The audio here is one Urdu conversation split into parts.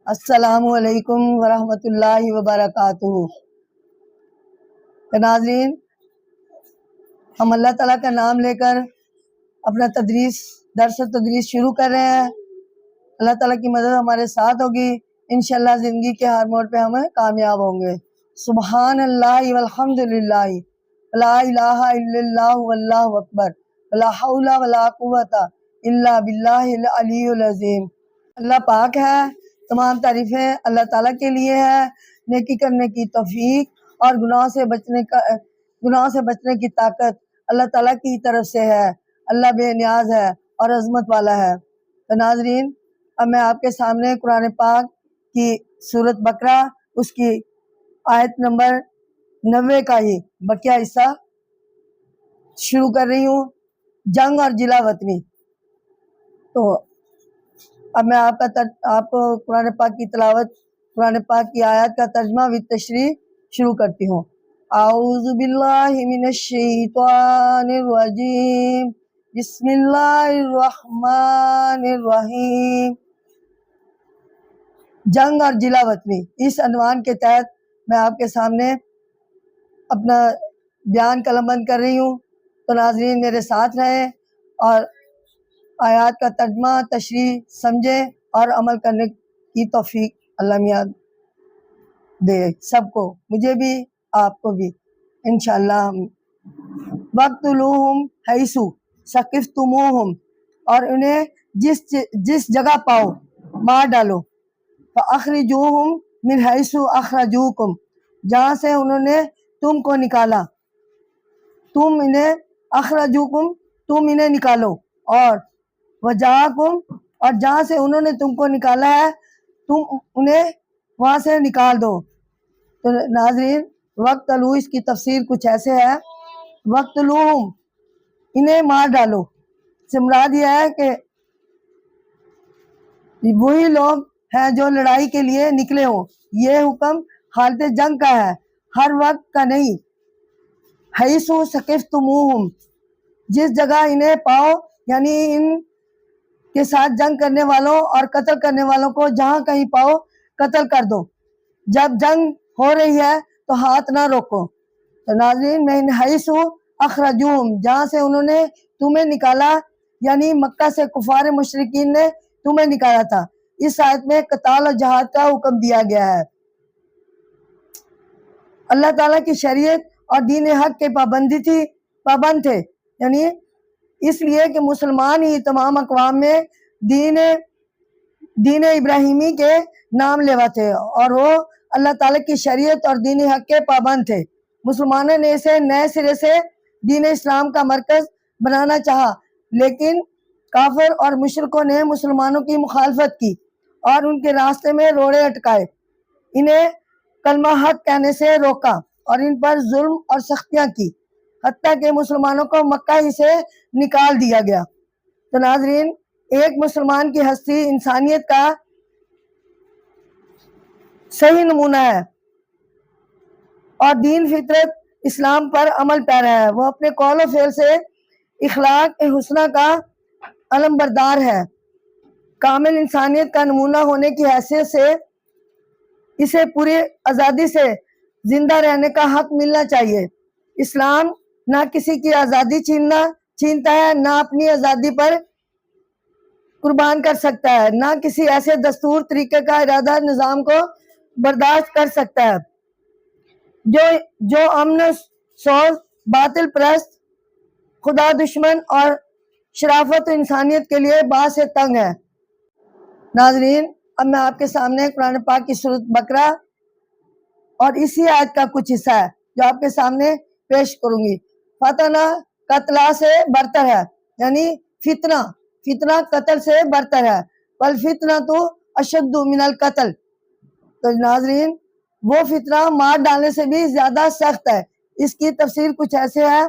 السلام علیکم ورحمۃ اللہ وبرکاتہ۔ ناظرین، ہم اللہ تعالیٰ کا نام لے کر اپنا درس و تدریس شروع کر رہے ہیں۔ اللہ تعالیٰ کی مدد ہمارے ساتھ ہوگی، انشاءاللہ زندگی کے ہر موڑ پہ ہم کامیاب ہوں گے۔ سبحان اللہ والحمد للہ لا الہ الا اللہ واللہ اکبر ولا حول ولا قوت الا باللہ العلی العظیم۔ اللہ پاک ہے، تمام تعریفیں اللہ تعالیٰ کے لیے ہے۔ نیکی کرنے کی توفیق اور گناہ سے بچنے کی طاقت اللہ تعالیٰ کی طرف سے ہے۔ اللہ بے نیاز ہے اور عظمت والا ہے۔ تو ناظرین، اب میں آپ کے سامنے قرآن پاک کی سورۃ بقرہ اس کی آیت نمبر 90 کا ہی بقیہ حصہ شروع کر رہی ہوں، جنگ اور جلا وطنی۔ تو اب میں آپ کو قرآن پاک کی تلاوت، قرآن پاک کی آیات کا ترجمہ و تشریح شروع کرتی ہوں۔ اعوذ باللہ من الشیطان الرجیم، بسم اللہ الرحمن الرحیم۔ جنگ اور جلا وطنی، اس عنوان کے تحت میں آپ کے سامنے اپنا بیان قلم بند کر رہی ہوں۔ تو ناظرین میرے ساتھ رہیں اور آیات کا ترجمہ تشریح سمجھیں اور عمل کرنے کی توفیق اللہ میاں دے سب کو، مجھے بھی آپ کو بھی انشاءاللہ۔ وَاقْتُلُوهُمْ حَيْثُ ثَقِفْتُمُوهُمْ، اور انہیں جس جگہ پاؤ مار ڈالو۔ فَأَخْرِجُوهُمْ مِنْ حَيْثُ أَخْرَجُوكُمْ، جہاں سے انہوں نے تم کو نکالا، تم انہیں نکالو۔ اور وَجَاءَكُمْ، اور جہاں سے انہوں نے تم کو نکالا ہے تم انہیں وہاں سے نکال دو۔ تو ناظرین، وَاقْتُلُوا اس کی تفسیر کچھ ایسے ہے، وَاقْتُلُوهُمْ انہیں مار ڈالو سے مراد یہ ہے کہ وہی لوگ ہیں جو لڑائی کے لیے نکلے ہوں۔ یہ حکم حالت جنگ کا ہے، ہر وقت کا نہیں۔ حَيْثُ ثَقِفْتُمُوهُمْ، جس جگہ انہیں پاؤ، یعنی ان کے ساتھ جنگ کرنے والوں اور قتل کرنے والوں کو جہاں کہیں پاؤ قتل کر دو۔ جب جنگ ہو رہی ہے تو ہاتھ نہ روکو۔ تو ناظرین، مِنْ حَيْثُ أَخْرَجُوهُمْ، جہاں سے انہوں نے تمہیں نکالا، یعنی مکہ سے کفار مشرکین نے تمہیں نکالا تھا۔ اس آیت میں قتال اور جہاد کا حکم دیا گیا ہے۔ اللہ تعالیٰ کی شریعت اور دین حق کے پابند تھے، یعنی اس لیے کہ مسلمان ہی تمام اقوام میں دین ابراہیمی کے نام لیوا تھے، اور وہ اللہ تعالیٰ کی شریعت اور دین حق کے پابند تھے۔ مسلمانوں نے اسے نئے سرے سے دین اسلام کا مرکز بنانا چاہا، لیکن کافر اور مشرکوں نے مسلمانوں کی مخالفت کی اور ان کے راستے میں روڑے اٹکائے، انہیں کلمہ حق کہنے سے روکا اور ان پر ظلم اور سختیاں کی، حتیٰ کہ مسلمانوں کو مکہ ہی سے نکال دیا گیا۔ تو ناظرین، ایک مسلمان کی ہستی انسانیت کا صحیح نمونہ ہے اور دین فطرت اسلام پر عمل پیرا ہے۔ وہ اپنے قول و فعل سے اخلاق حسنہ کا علم بردار ہے۔ کامل انسانیت کا نمونہ ہونے کی حیثیت سے اسے پوری آزادی سے زندہ رہنے کا حق ملنا چاہیے۔ اسلام نہ کسی کی آزادی چھینتا ہے، نہ اپنی آزادی پر قربان کر سکتا ہے، نہ کسی ایسے دستور، طریقے کا ارادہ نظام کو برداشت کر سکتا ہے جو امن سوز، باطل پرست، خدا دشمن اور شرافت و انسانیت کے لیے باعث تنگ ہے۔ ناظرین، اب میں آپ کے سامنے قرآن پاک کی سورۃ بقرہ اور اسی آیت کا کچھ حصہ ہے جو آپ کے سامنے پیش کروں گی۔ فتنہ قتلہ سے برتر ہے، یعنی فتنہ قتل سے برتر ہے۔ والفتنۃ اشد من القتل، تو ناظرین وہ فتنہ مار ڈالنے سے بھی زیادہ سخت ہے۔ اس کی تفسیر کچھ ایسے ہے،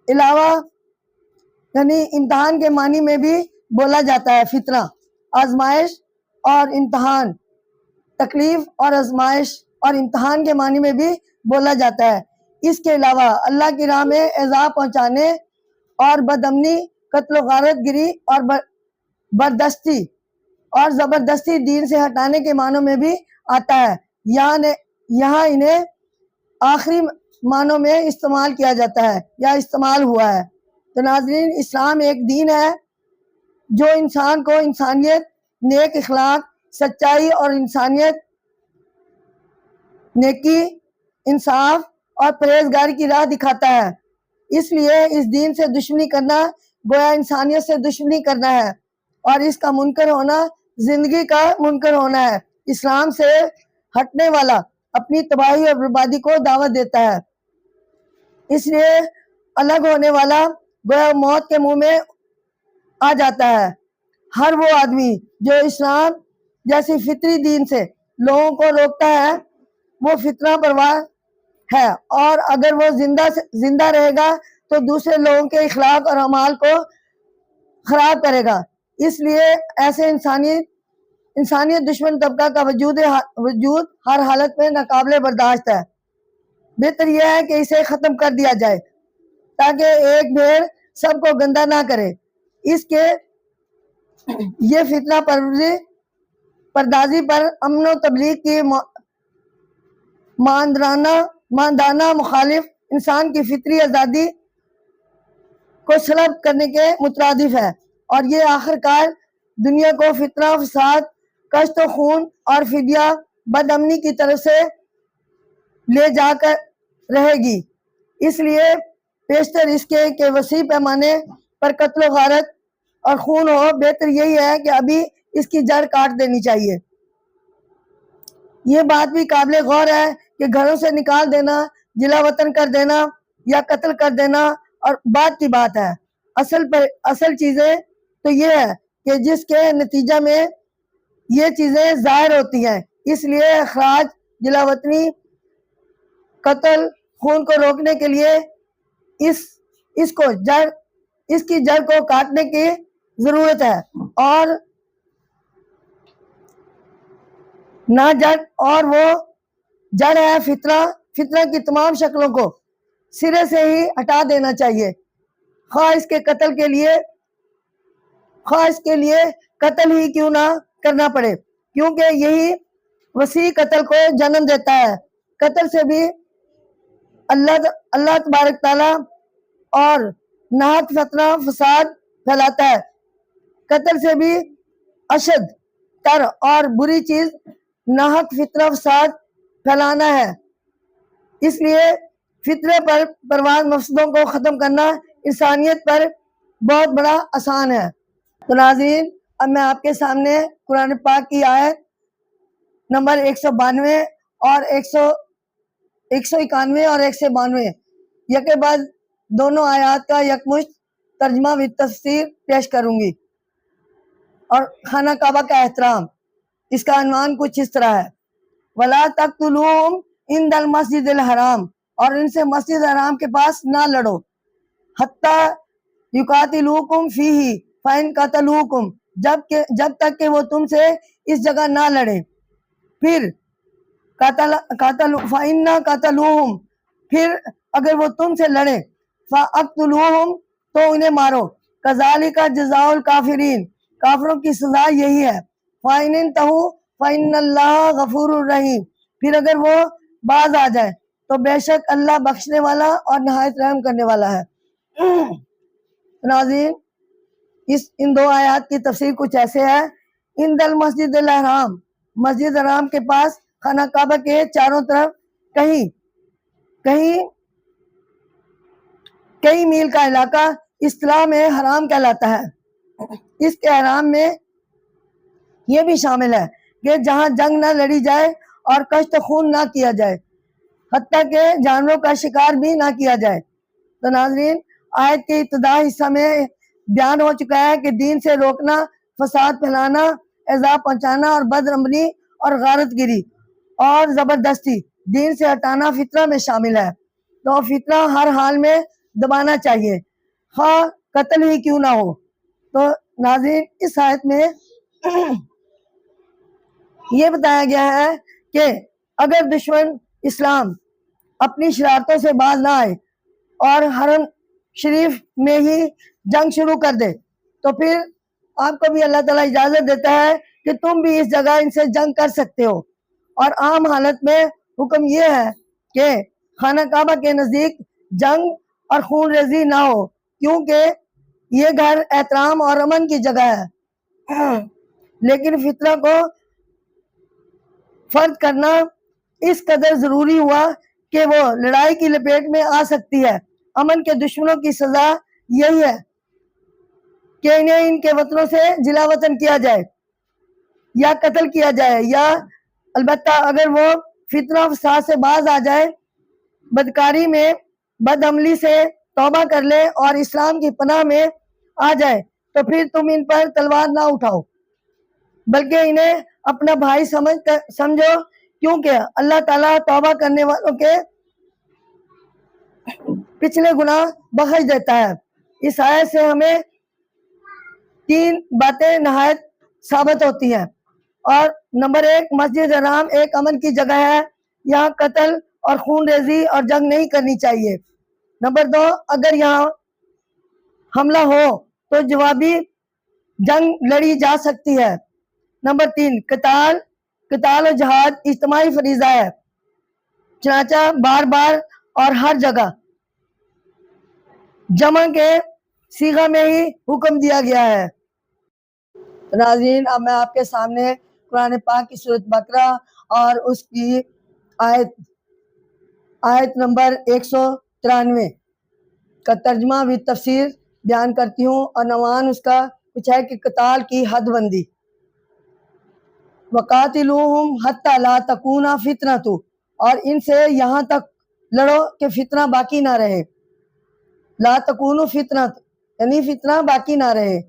علاوہ یعنی امتحان کے معنی میں بھی بولا جاتا ہے فتنہ، آزمائش اور امتحان، تکلیف اور آزمائش اور امتحان کے معنی میں بھی بولا جاتا ہے۔ اس کے علاوہ اللہ کی راہ میں ایذا پہنچانے اور بدامنی، قتل و غارت گری اور بردستی اور زبردستی دین سے ہٹانے کے معنوں میں بھی آتا ہے، یہاں انہیں آخری معنوں میں استعمال کیا جاتا ہے یا استعمال ہوا ہے۔ تو ناظرین، اسلام ایک دین ہے جو انسان کو انسانیت، نیک اخلاق، سچائی اور انسانیت، نیکی، انصاف اور پرہیزگاری کی راہ دکھاتا ہے۔ اس لیے اس دین سے دشمنی کرنا گویا انسانیت سے دشمنی کرنا ہے، اور اس کا منکر ہونا زندگی کا منکر ہونا ہے۔ اسلام سے ہٹنے والا اپنی تباہی اور بربادی کو دعوت دیتا ہے، اس لیے الگ ہونے والا گویا موت کے منہ میں آ جاتا ہے۔ ہر وہ آدمی جو اسلام جیسی فطری دین سے لوگوں کو روکتا ہے وہ فتنہ پرور ہے، اور اگر وہ زندہ رہے گا تو دوسرے لوگوں کے اخلاق اور اعمال کو خراب کرے گا۔ اس لیے ایسے انسانیت دشمن طبقہ کا وجود ہر حالت میں ناقابل برداشت ہے۔ بہتر یہ ہے کہ اسے ختم کر دیا جائے تاکہ ایک بھیڑ سب کو گندا نہ کرے۔ اس کے یہ فتنہ پردازی پر امن و تبلیغ کی ماندانہ مخالف انسان کی فطری آزادی کو سلب کرنے کے مترادف ہے، اور یہ آخر کار دنیا کو فتنہ، فساد، کشت و خون اور فدیہ بد امنی کی طرف سے لے جا کر رہے گی۔ اس لیے بیشتر اس کے کہ وسیع پیمانے پر قتل و غارت اور خون ہو، بہتر یہی ہے کہ ابھی اس کی جڑ کاٹ دینی چاہیے۔ یہ بات بھی قابل غور ہے کہ گھروں سے نکال دینا، جلا وطن کر دینا یا قتل کر دینا اور بات کی بات ہے، اصل چیزیں تو یہ ہے کہ جس کے نتیجہ میں یہ چیزیں ظاہر ہوتی ہیں۔ اس لیے اخراج، جلا وطنی، قتل، خون کو روکنے کے لیے اس کی جڑ کو کاٹنے کی ضرورت ہے، اور وہ جڑ ہے فتنہ کی تمام شکلوں کو سرے سے ہی ہٹا دینا چاہیے، خواہ اس کے لیے قتل ہی کیوں نہ کرنا پڑے، کیونکہ یہی وسیع قتل کو جنم دیتا ہے۔ قتل سے بھی اللہ تبارک تعالیٰ اور نہایت فتنہ فساد پھیلاتا ہے۔ قتل سے بھی اشد تر اور بری چیز ناحق فتنہ فساد پھیلانا ہے۔ اس لیے فتنے پر پرواز مفسدوں کو ختم کرنا انسانیت پر بہت بڑا آسان ہے۔ تو ناظرین، اب میں آپ کے سامنے قرآن پاک کی آیت نمبر 192 اور 191 اور 192 یکے بعد دونوں آیات کا یکمشت ترجمہ و تفسیر پیش کروں گی۔ اور خانہ کعبہ کا احترام، اس کا عنوان کچھ اس طرح ہے: وَلَا تَقْتُلُوهُمْ عِنْدَ الْمَسْجِدِ الْحَرَامِ، اور ان سے مسجد حرام کے پاس نہ لڑو، حَتَّى يُقَاتِلُوكُمْ فِيهِ فَإِنْ قَتَلُوكُمْ، جب تک کہ وہ تم سے اس جگہ نہ لڑے، پھر فَإِنَّ قَتَلُوهُمْ، پھر اگر وہ تم سے لڑے، فَأَقْتُلُوهُمْ، تو انہیں مارو، كَذَلِكَ جَزَاءُ الْكَافِرِينَ، کافروں کی سزا یہی ہے، فَإِنِ انْتَهُوا فَإِنَّ اللَّهَ غَفُورٌ رَحِيمٌ، پھر اگر وہ باز آ جائے تو بے شک اللہ بخشنے والا اور نہایت رحم کرنے والا ہے۔ ناظرین، ان دو آیات کی تفسیر کچھ ایسے ہے: عند المسجد الحرام، مسجد حرام کے پاس، خانہ کعبہ کے چاروں طرف کئی میل کا علاقہ اصطلاح میں حرام کہلاتا ہے۔ اس کے حرام میں یہ بھی شامل ہے کہ جہاں جنگ نہ لڑی جائے اور کشت خون نہ کیا جائے، حتیٰ کہ جانوروں کا شکار بھی نہ کیا جائے۔ تو ناظرین، آیت کے ابتدائی حصہ میں بیان ہو چکا ہے کہ دین سے روکنا، فساد پھیلانا، ایذا پہنچانا اور بدرمنی اور غارت گری اور زبردستی دین سے ہٹانا فتنہ میں شامل ہے۔ تو فتنہ ہر حال میں دبانا چاہیے، خواہ قتل ہی کیوں نہ ہو۔ تو ناظرین، اس آیت میں یہ بتایا گیا ہے کہ اگر دشمن اسلام اپنی شرارتوں سے باز نہ آئے اور حرم شریف میں ہی جنگ شروع کر دے، تو پھر آپ کو بھی اللہ تعالیٰ اجازت دیتا ہے کہ تم بھی اس جگہ ان سے جنگ کر سکتے ہو، اور عام حالت میں حکم یہ ہے کہ خانہ کعبہ کے نزدیک جنگ اور خون ریزی نہ ہو، کیونکہ یہ گھر احترام اور امن کی جگہ ہے۔ لیکن فطرہ کو فرد کرنا اس قدر ضروری ہوا کہ وہ لڑائی کی لپیٹ میں آ سکتی ہے۔ امن کے دشمنوں کی سزا یہی ہے کہ انہیں ان کے وطنوں سے جلا وطن کیا جائے یا قتل کیا جائے، یا البتہ اگر وہ فتنہ و فساد سے باز آ جائے، بدکاری میں بد عملی سے توبہ کر لے اور اسلام کی پناہ میں آ جائے تو پھر تم ان پر تلوار نہ اٹھاؤ، بلکہ انہیں اپنا بھائی سمجھو، کیونکہ اللہ تعالیٰ توبہ کرنے والوں کے پچھلے گناہ بخش دیتا ہے۔ اس آیت سے ہمیں 3 باتیں نہایت ثابت ہوتی ہیں، اور نمبر 1، مسجد حرام ایک امن کی جگہ ہے، یہاں قتل اور خون ریزی اور جنگ نہیں کرنی چاہیے۔ نمبر 2، اگر یہاں حملہ ہو تو جوابی جنگ لڑی جا سکتی ہے۔ نمبر 3، قتال و جہاد اجتماعی فریضہ ہے، چنانچہ بار بار اور ہر جگہ جمع کے صیغہ میں ہی حکم دیا گیا ہے۔ ناظرین، اب میں آپ کے سامنے قرآن پاک کی سورۃ بقرہ اور اس کی آیت نمبر 193 کا ترجمہ و تفسیر بیان کرتی ہوں، اور عنوان اس کا کچھ ہے کہ قتال کی حد بندی۔ وَقَاتِلُوهُمْ حَتَّى لَا تَكُونَ فِتْنَةٌ، اور ان سے یہاں تک لڑو کہ فتنہ باقی نہ رہے۔ لا تکون فتنۃ، یعنی فتنہ باقی نہ رہے۔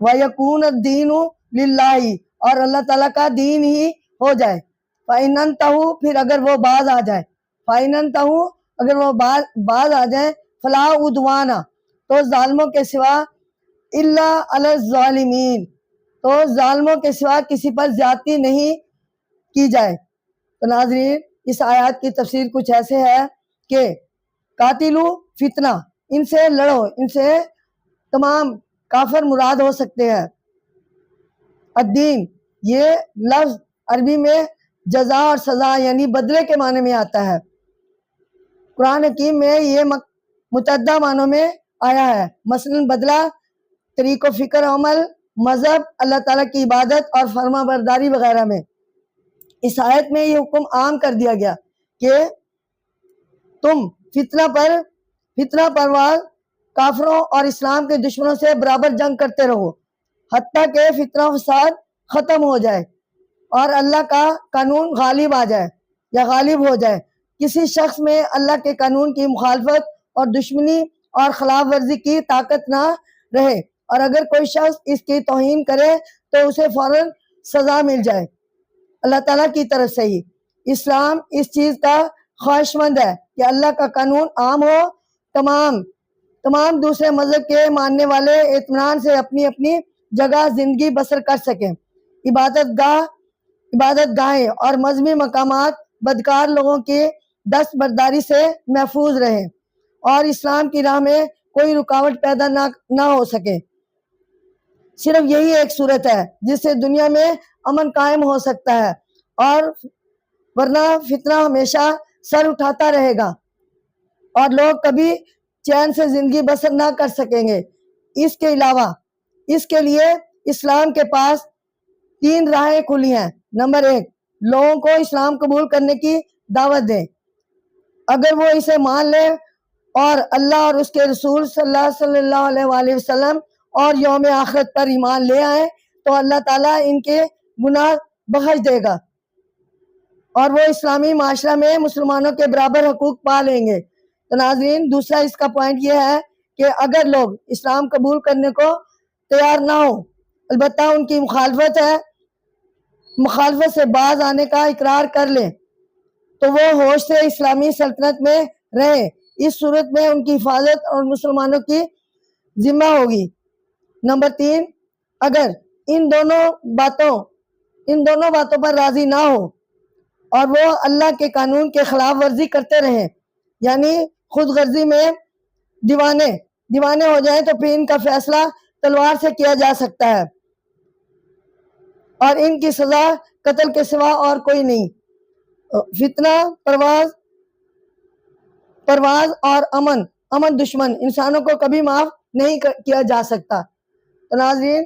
وَيَكُونَ الدِّينُ لِلَّهِ، اور اللہ تعالیٰ کا دین ہی ہو جائے۔ فَإِنْ انْتَهُوا، پھر اگر وہ باز آ جائے، فَإِنْ انْتَهُوا، اگر وہ باز آ جائیں، فَلَا عُدْوَانَ، تو ظالموں کے سوا، إِلَّا عَلَى الظَّالِمِينَ، تو ظالموں کے سوا کسی پر زیادتی نہیں کی جائے۔ تو ناظرین، اس آیات کی تفسیر کچھ ایسے ہے کہ قاتلو فتنہ، ان سے لڑو، ان سے تمام کافر مراد ہو سکتے ہیں۔ الدین، یہ لفظ عربی میں جزا اور سزا یعنی بدلے کے معنی میں آتا ہے۔ قرآن حکیم میں یہ متعدد معنوں میں آیا ہے، مثلا بدلہ، طریق و فکر عمل، مذہب، اللہ تعالیٰ کی عبادت اور فرما برداری وغیرہ میں۔ اس آیت میں یہ حکم عام کر دیا گیا کہ تم فتنہ پرواز کافروں اور اسلام کے دشمنوں سے برابر جنگ کرتے رہو، حتیٰ کہ فتنہ و فساد ختم ہو جائے اور اللہ کا قانون غالب آ جائے یا غالب ہو جائے۔ کسی شخص میں اللہ کے قانون کی مخالفت اور دشمنی اور خلاف ورزی کی طاقت نہ رہے، اور اگر کوئی شخص اس کی توہین کرے تو اسے فوراً سزا مل جائے اللہ تعالیٰ کی طرف سے ہی۔ اسلام اس چیز کا خواہش مند ہے کہ اللہ کا قانون عام ہو، تمام دوسرے مذہب کے ماننے والے اطمینان سے اپنی اپنی جگہ زندگی بسر کر سکیں، عبادت گاہیں اور مذہبی مقامات بدکار لوگوں کی دست برداری سے محفوظ رہیں، اور اسلام کی راہ میں کوئی رکاوٹ پیدا نہ ہو سکے۔ صرف یہی ایک صورت ہے جس سے دنیا میں امن قائم ہو سکتا ہے، اور ورنہ فتنہ ہمیشہ سر اٹھاتا رہے گا اور لوگ کبھی چین سے زندگی بسر نہ کر سکیں گے۔ اس کے علاوہ اس کے لیے اسلام کے پاس 3 راہیں کھلی ہیں۔ نمبر 1، لوگوں کو اسلام قبول کرنے کی دعوت دیں۔ اگر وہ اسے مان لیں اور اللہ اور اس کے رسول صلی اللہ علیہ وآلہ وسلم اور یوم آخرت پر ایمان لے آئیں تو اللہ تعالیٰ ان کے گناہ بخش دے گا، اور وہ اسلامی معاشرہ میں مسلمانوں کے برابر حقوق پا لیں گے۔ تو ناظرین، دوسرا اس کا پوائنٹ یہ ہے کہ اگر لوگ اسلام قبول کرنے کو تیار نہ ہو، البتہ ان کی مخالفت سے باز آنے کا اقرار کر لیں، تو وہ ہوش سے اسلامی سلطنت میں رہیں۔ اس صورت میں ان کی حفاظت اور مسلمانوں کی ذمہ ہوگی۔ نمبر 3، اگر ان دونوں باتوں پر راضی نہ ہو اور وہ اللہ کے قانون کے خلاف ورزی کرتے رہیں، یعنی خود غرضی میں دیوانے ہو جائیں، تو پھر ان کا فیصلہ تلوار سے کیا جا سکتا ہے اور ان کی سزا قتل کے سوا اور کوئی نہیں۔ فتنہ، پرواز اور امن دشمن انسانوں کو کبھی معاف نہیں کیا جا سکتا۔ تو ناظرین،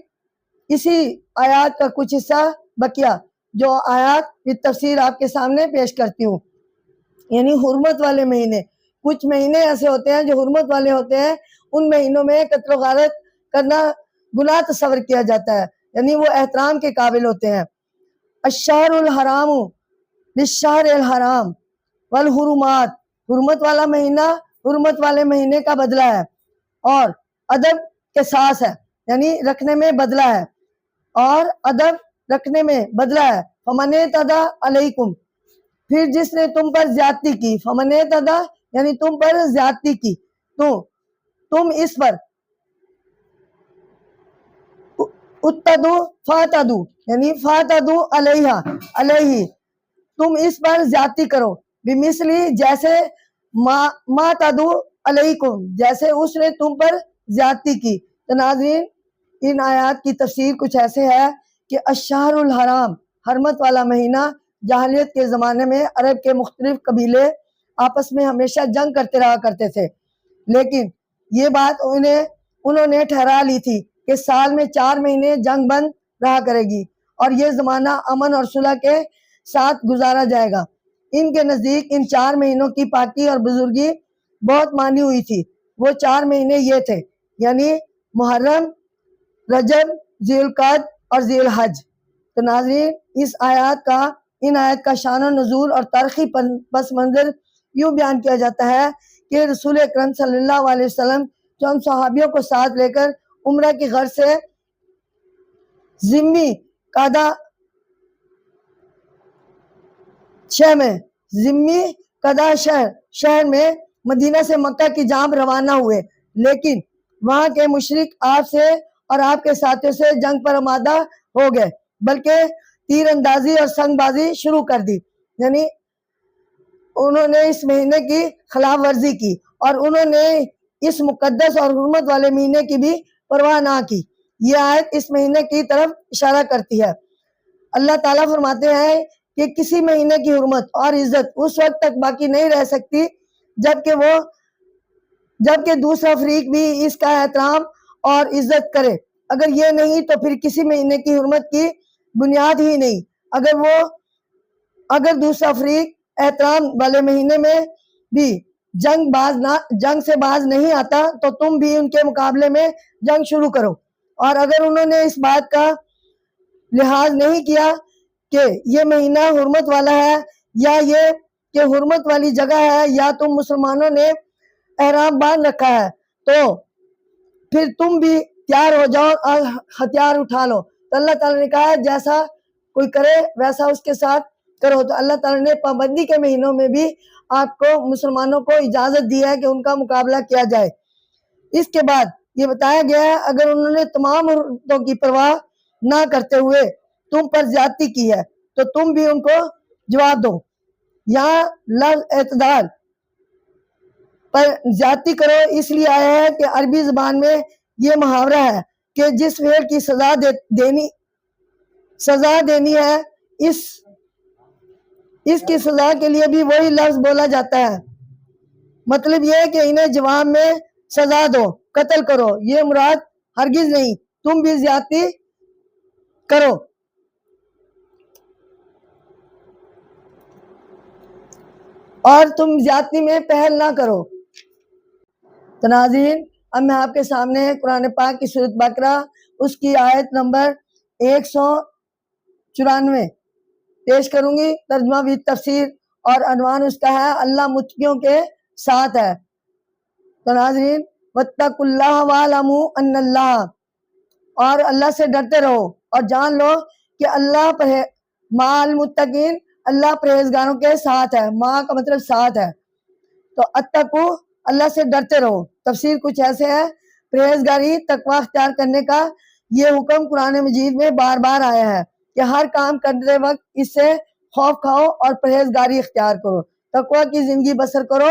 اسی آیات کا کچھ حصہ بقیہ جو آیات کی تفسیر آپ کے سامنے پیش کرتی ہوں۔ یعنی حرمت والے مہینے، کچھ مہینے ایسے ہوتے ہیں جو حرمت والے ہوتے ہیں، ان مہینوں میں قتل و غارت کرنا گناہ تصور کیا جاتا ہے، یعنی وہ احترام کے قابل ہوتے ہیں۔ الشہر الحرام بالشہر الحرام والحرمات، حرمت والا مہینہ حرمت والے مہینے کا بدلہ ہے، اور ادب قصاص ہے، یعنی رکھنے میں بدلہ ہے، اور ادب رکھنے میں بدلہ ہے۔ فمن اعتدی علیکم، پھر جس نے تم پر زیادتی کی، فمن اعتدی یعنی تم پر زیادتی کی، تو تم اس پر اتدو فاتدو یعنی فاتدو علیہ تم اس پر زیادتی کرو، بمثلی جیسے ما تدو علیکم جیسے اس نے تم پر زیادتی کی۔ تو ناظرین، ان آیات کی تفسیر کچھ ایسے ہے کہ الشہر الحرام، حرمت والا مہینہ، جاہلیت کے زمانے میں عرب کے مختلف قبیلے آپس میں ہمیشہ جنگ کرتے رہا کرتے تھے، لیکن یہ بات انہوں نے ٹھہرا لی تھی کہ سال میں 4 مہینے جنگ بند رہا کرے گی اور یہ زمانہ امن اور صلح کے ساتھ گزارا جائے گا۔ ان کے نزدیک ان 4 مہینوں کی پاکی اور بزرگی بہت مانی ہوئی تھی۔ وہ 4 مہینے یہ تھے، یعنی محرم، رجب، ذی القعد اور ذی الحج۔ تو ناظرین، ان آیات کا شان و نزول اور تاریخی پس منظر یوں بیان کیا جاتا ہے کہ رسول اکرم صلی اللہ علیہ وسلم چند صحابیوں کو ساتھ لے کر عمرہ کی غرض سے ذمی قدا شہر میں مدینہ سے مکہ کی جانب روانہ ہوئے، لیکن وہاں کے مشرک آپ سے اور آپ کے ساتھیوں سے جنگ پر آمادہ ہو گئے، بلکہ تیر اندازی اور سنگ بازی شروع کر دی، یعنی انہوں نے اس مہینے کی خلاف ورزی کی اور انہوں نے اس مقدس اور حرمت والے مہینے کی بھی پرواہ نہ کی۔ یہ آیت اس مہینے کی طرف اشارہ کرتی ہے۔ اللہ تعالیٰ فرماتے ہیں کہ کسی مہینے کی حرمت اور عزت اس وقت تک باقی نہیں رہ سکتی جبکہ دوسرا فریق بھی اس کا احترام اور عزت کرے۔ اگر یہ نہیں تو پھر کسی مہینے کی حرمت کی بنیاد ہی نہیں۔ اگر دوسرا فریق احترام والے مہینے میں بھی جنگ سے باز نہیں آتا تو تم بھی ان کے مقابلے میں جنگ شروع کرو، اور اگر انہوں نے اس بات کا لحاظ نہیں کیا کہ یہ مہینہ حرمت والا ہے یا یہ کہ حرمت والی جگہ ہے یا تم مسلمانوں نے احرام باندھ رکھا ہے، تو پھر تم بھی تیار ہو جاؤ اور ہتھیار اٹھا لو۔ تو اللہ تعالیٰ نے کہا ہے جیسا کوئی کرے ویسا اس کے ساتھ کرو۔ تو اللہ تعالیٰ نے پابندی کے مہینوں میں بھی آپ کو مسلمانوں کو اجازت دی ہے کہ ان کا مقابلہ کیا جائے۔ اس کے بعد یہ بتایا گیا ہے اگر انہوں نے تمام حرمتوں کی پرواہ نہ کرتے ہوئے تم پر زیادتی کی ہے تو تم بھی ان کو جواب دو۔ یہاں لفظ اعتدال پر زیادتی کرو اس لیے آیا ہے کہ عربی زبان میں یہ محاورہ ہے کہ جس فعل کی سزا دینی ہے اس کی سزا کے لیے بھی وہی لفظ بولا جاتا ہے۔ مطلب یہ ہے کہ انہیں جواب میں سزا دو، قتل کرو، یہ مراد ہرگز نہیں تم بھی زیادتی کرو۔ اور تم زیادتی میں پہل نہ کرو۔ تو ناظرین، اب میں آپ کے سامنے قرآن پاک کی سورۃ بقرہ اس کی آیت نمبر 194 پیش کروں گی، ترجمہ بھی تفسیر، اور عنوان اس کا ہے اللہ متقیوں کے ساتھ ہے۔ تو ناظرین، واتقوا اللہ واعلموا ان اللہ، اور اللہ سے ڈرتے رہو اور جان لو کہ اللہ مع المتقین، اللہ پرہیزگاروں کے ساتھ ہے۔ مع کا مطلب ساتھ ہے، تو اتقوا اللہ سے ڈرتے رہو۔ تفسیر کچھ ایسے ہے، پرہیزگاری تقوی اختیار کرنے کا یہ حکم قرآن مجید میں بار بار آیا ہے کہ ہر کام کرتے وقت اس سے خوف کھاؤ اور پرہیزگاری اختیار کرو، تقوی کی زندگی بسر کرو۔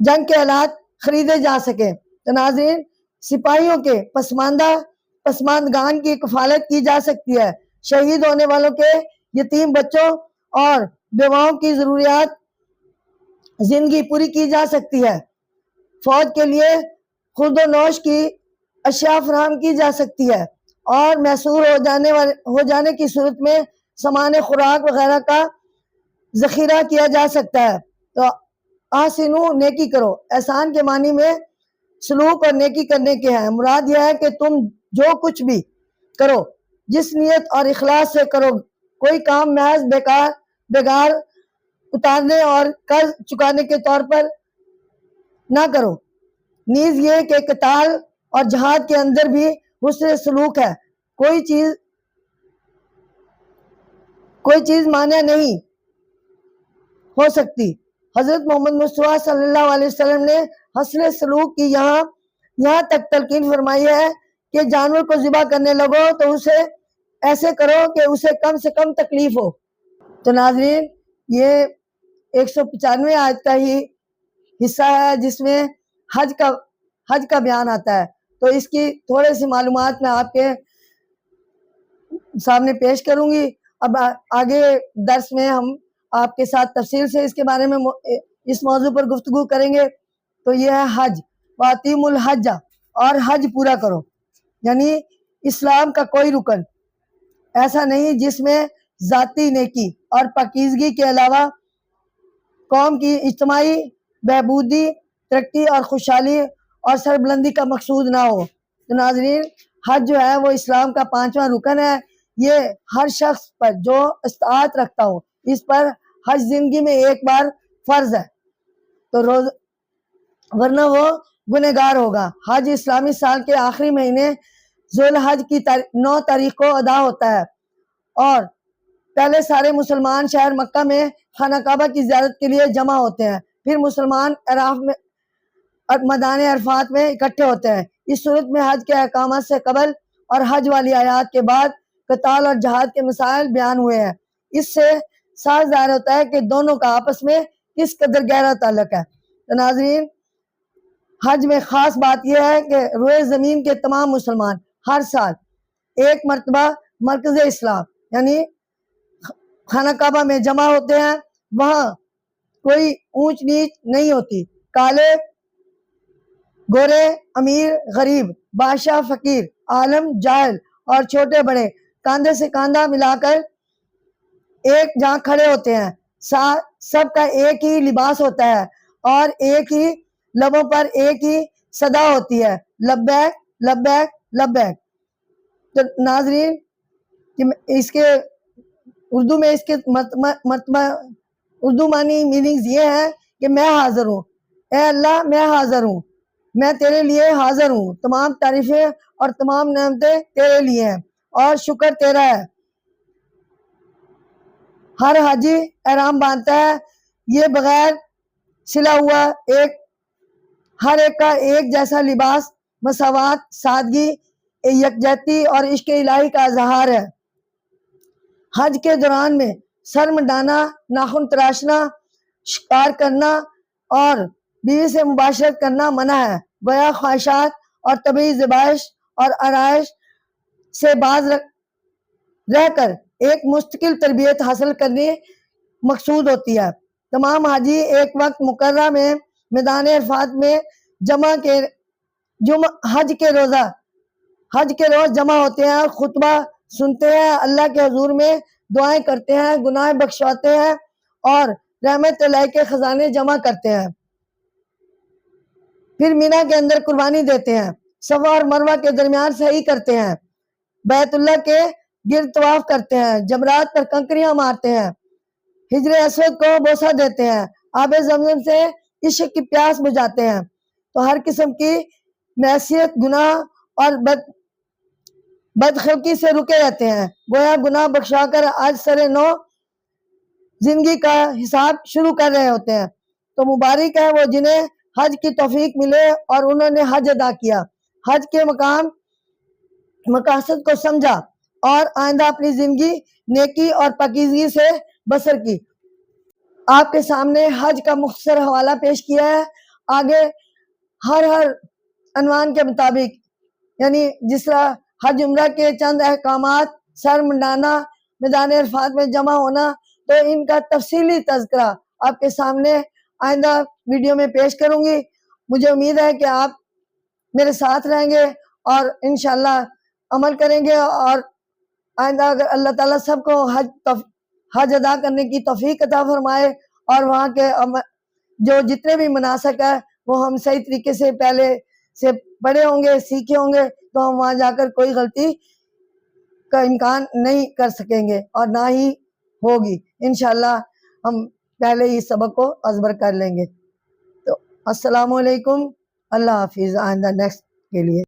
جنگ کے آلات خریدے جا سکیں۔ تو ناظرین، سپاہیوں کے پسماندگان کی کفالت کی جا سکتی ہے، شہید ہونے والوں کے یتیم بچوں اور بیواؤں کی ضروریات زندگی پوری کی جا سکتی ہے، فوج کے لیے خورد و نوش کی اشیاء فراہم کی جا سکتی ہے، اور محصور ہو جانے کی صورت میں سامان خوراک وغیرہ کا ذخیرہ کیا جا سکتا ہے۔ تو آسنو، نیکی کرو، احسان کے معنی میں سلوک اور نیکی کرنے کے ہیں۔ مراد یہ ہے کہ تم جو کچھ بھی کرو جس نیت اور اخلاص سے کرو، کوئی کام محض بیگار اتارنے اور قرض چکانے کے طور پر نہ کرو۔ نیز یہ کہ قتال اور جہاد کے اندر بھی حسن سلوک ہے، کوئی چیز مانع نہیں ہو سکتی۔ حضرت محمد مصطفیٰ صلی اللہ علیہ وسلم نے حسن سلوک کی یہاں تک تلقین فرمائی ہے کہ جانور کو ذبح کرنے لگو تو اسے ایسے کرو کہ اسے کم سے کم تکلیف ہو۔ تو ناظرین، یہ 195 آیت کا ہی حصہ ہے جس میں حج کا بیان آتا ہے۔ تو اس کی تھوڑے سی معلومات میں آپ کے سامنے پیش کروں گی۔ اب آگے درس میں ہم آپ کے ساتھ تفصیل سے اس کے بارے میں اس موضوع پر گفتگو کریں گے۔ تو یہ ہے حج، وَأَتِمُّ الْحَجَّ، اور حج پورا کرو، یعنی اسلام کا کوئی رکن ایسا نہیں جس میں ذاتی نیکی اور پاکیزگی کے علاوہ قوم کی اجتماعی بہبودی، ترقی اور خوشحالی اور سربلندی کا مقصود نہ ہو۔ تو ناظرین، حج جو ہے وہ اسلام کا 5واں رکن ہے۔ یہ ہر شخص پر جو استطاعت رکھتا ہو اس پر حج زندگی میں ایک بار فرض ہے، تو ورنہ وہ گنہگار ہوگا۔ حج اسلامی سال کے آخری مہینے ذوالحج کی 9 تاریخ کو ادا ہوتا ہے، اور پہلے سارے مسلمان شہر مکہ میں خانہ کعبہ کی زیارت کے لیے جمع ہوتے ہیں، پھر مسلمان میدان عرفات میں اکٹھے ہوتے ہیں۔ اس صورت میں حج کے احکامات سے قبل اور حج والی آیات کے بعد قتال اور جہاد کے مسائل بیان ہوئے ہیں۔ اس سے صاف ظاہر ہوتا ہے کہ دونوں کا آپس میں کس قدر گہرا تعلق ہے۔ تو ناظرین، حج میں خاص بات یہ ہے کہ روئے زمین کے تمام مسلمان ہر سال ایک مرتبہ مرکز اسلام یعنی خانہ کعبہ میں جمع ہوتے ہیں۔ وہاں کوئی اونچ نیچ نہیں ہوتی، کالے گورے، امیر غریب، بادشاہ فقیر، عالم جاہل اور چھوٹے بڑے کاندھے سے کاندھا ملا کر ایک جہاں کھڑے ہوتے ہیں۔ سب کا ایک ہی لباس ہوتا ہے اور ایک ہی لبوں پر ایک ہی صدا ہوتی ہے، لبیک لبیک لبیک۔ تو ناظرین، اس کے اردو میں اس کے اردو معنی میننگز یہ ہے کہ میں حاضر ہوں، اے اللہ میں حاضر ہوں، میں تیرے لیے حاضر ہوں، تمام تعریفیں اور تمام نعمتیں تیرے لیے ہیں اور شکر تیرا ہے۔ ہر حاجی احرام باندھتا ہے، یہ بغیر سلا ہوا ہر ایک کا ایک جیسا لباس مساوات، سادگی، یکجہتی اور عشق الہی کا اظہار ہے۔ حج کے دوران میں سر منڈانا، ناخن تراشنا، شکار کرنا اور بیوی سے مباشرت کرنا منع ہے، گویا خواہشات اور طبعی ذبائش اور آرائش سے باز رہ کر ایک مستقل تربیت حاصل کرنی مقصود ہوتی ہے۔ تمام حاجی ایک وقت مقررہ میں میدان عرفات میں حج کے روز جمع ہوتے ہیں، خطبہ سنتے ہیں، اللہ کے حضور میں دعائیں کرتے ہیں، گناہ بخشواتے ہیں اور رحمت اللہ کے خزانے جمع کرتے ہیں۔ پھر مینا کے اندر قربانی دیتے ہیں، صفا اور مروہ کے درمیان سعی کرتے ہیں، بیت اللہ کے گرد طواف کرتے ہیں، جمرات پر کنکریاں مارتے ہیں، حجر اسود کو بوسہ دیتے ہیں، آب زمزم سے عشق کی پیاس بجھاتے ہیں۔ تو ہر قسم کی معصیت، گناہ اور بدخلقی سے رکے رہتے ہیں، گویا گناہ بخشا کر آج سر نو زندگی کا حساب شروع کر رہے ہوتے ہیں۔ تو مبارک ہے وہ جنہیں حج کی توفیق ملے اور انہوں نے حج ادا کیا، حج کے مقاصد کو سمجھا اور آئندہ اپنی زندگی نیکی اور پاکیزگی سے بسر کی۔ آپ کے سامنے حج کا مختصر حوالہ پیش کیا ہے۔ آگے ہر عنوان کے مطابق یعنی جس طرح حج عمرہ کے چند احکامات، سر منڈانا، میدان عرفات میں جمع ہونا، تو ان کا تفصیلی تذکرہ آپ کے سامنے آئندہ ویڈیو میں پیش کروں گی۔ مجھے امید ہے کہ آپ میرے ساتھ رہیں گے اور انشاءاللہ عمل کریں گے، اور آئندہ اگر اللہ تعالیٰ سب کو حج ادا کرنے کی توفیق عطا فرمائے، اور وہاں کے جو جتنے بھی مناسک ہے وہ ہم صحیح طریقے سے پہلے سے پڑھے ہوں گے، سیکھے ہوں گے، تو ہم وہاں جا کر کوئی غلطی کا امکان نہیں کر سکیں گے اور نہ ہی ہوگی۔ انشاءاللہ ہم پہلے ہی سبق کو ازبر کر لیں گے۔ تو السلام علیکم، اللہ حافظ، آئندہ نیکسٹ کے لیے۔